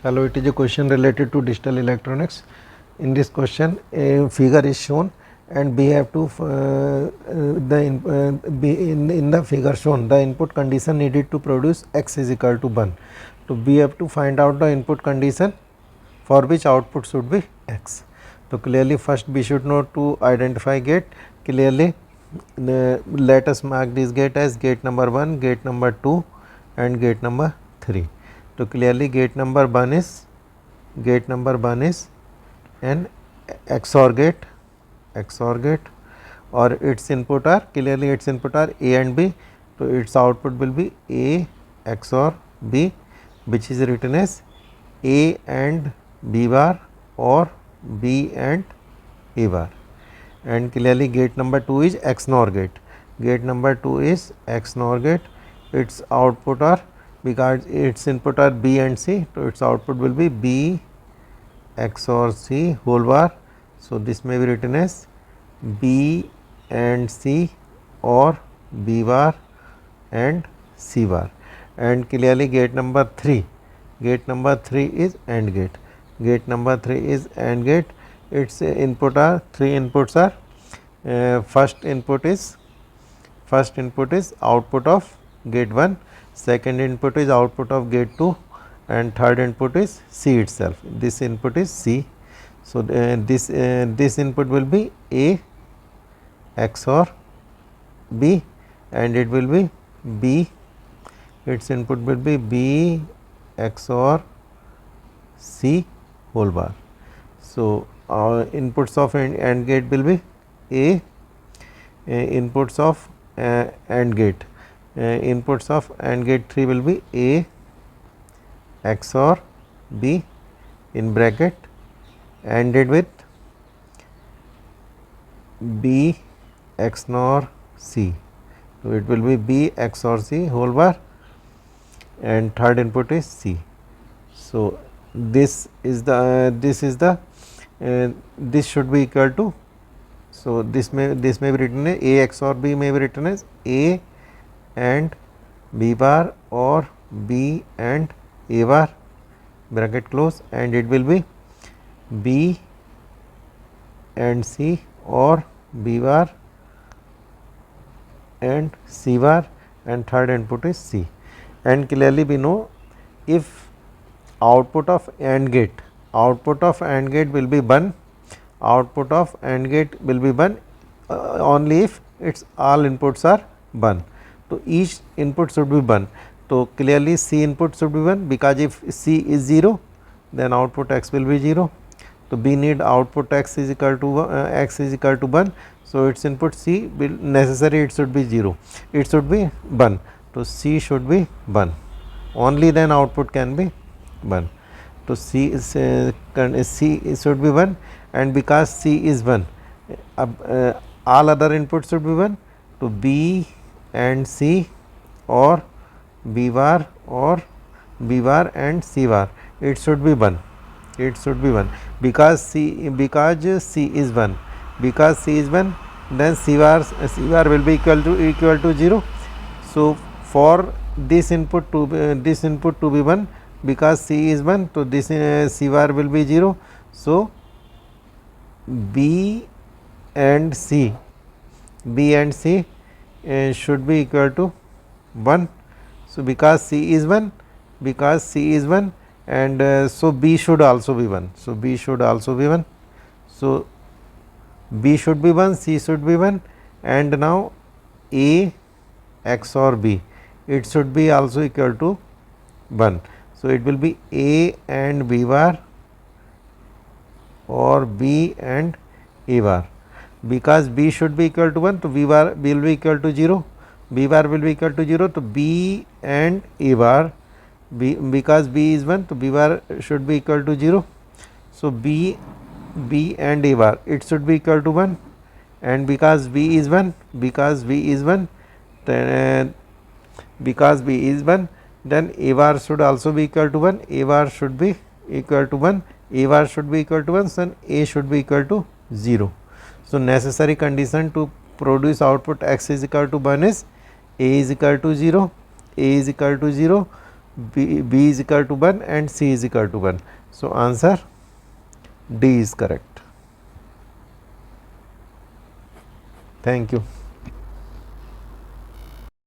Hello, it is a question related to digital electronics. In this question, a figure is shown and we have to in the figure shown the input condition needed to produce x is equal to 1. So, we have to find out the input condition for which output should be x. So, clearly first we should know to identify gate. Clearly let us mark this gate as gate number 1, gate number 2 and gate number 3. So, clearly gate number 1 is an XOR gate or its input are clearly its input are A and B. So, its output will be A XOR B, which is written as A and B bar or B and A bar. And clearly gate number 2 is XNOR gate. Its output are, because its input are B and C, so its output will be B XOR C whole bar. So, this may be written as B and C or B bar and C bar. And clearly gate number 3 is AND gate. Its input are, three inputs are, first input is output of gate 1, second input is output of gate 2 and third input is C itself. This input is C. So, this input will be A XOR B and it will be B, its input will be B XOR C whole bar. So, our inputs of AND gate will be A, inputs of AND gate. Inputs of AND gate 3 will be A XOR B in bracket ANDed with B XNOR C. So, it will be B XOR C whole bar and third input is C. So, this should be equal to, so this may be written as A XOR B may be written as A and B bar or B and A bar bracket close, and it will be B and C or B bar and C bar and third input is C. And clearly we know if output of AND gate will be 1, only if its all inputs are 1. So, each input should be 1. So, clearly C input should be 1, because if C is 0 then output x will be 0. So, we need output x is equal to 1. So, its input C will necessary it should be 0, it should be 1. So, C should be 1, only then output can be 1. So, C should be 1, and because C is 1 all other inputs should be 1. So, B and C or B bar and C bar, it should be 1, because C is 1, then C bar will be equal to 0. So, for this input to be 1, because C is 1, so this C bar will be 0. So, B and C should be equal to 1. So, because C is 1 and so B should also be 1. So, B should also be 1. So, B should be 1, C should be 1, and now A XOR B, it should be also equal to 1. So, it will be A and B bar or B and A bar. Because B should be equal to 1, so B bar will be equal to 0, so B and A bar, because B is 1, so B bar should be equal to 0. So, B and A bar, it should be equal to 1, and because B is 1, then then A bar should also be equal to 1, A bar should be equal to 1, then A should be equal to 0. So, necessary condition to produce output x is equal to 1 is A is equal to 0, B is equal to 1 and C is equal to 1. So, answer D is correct. Thank you.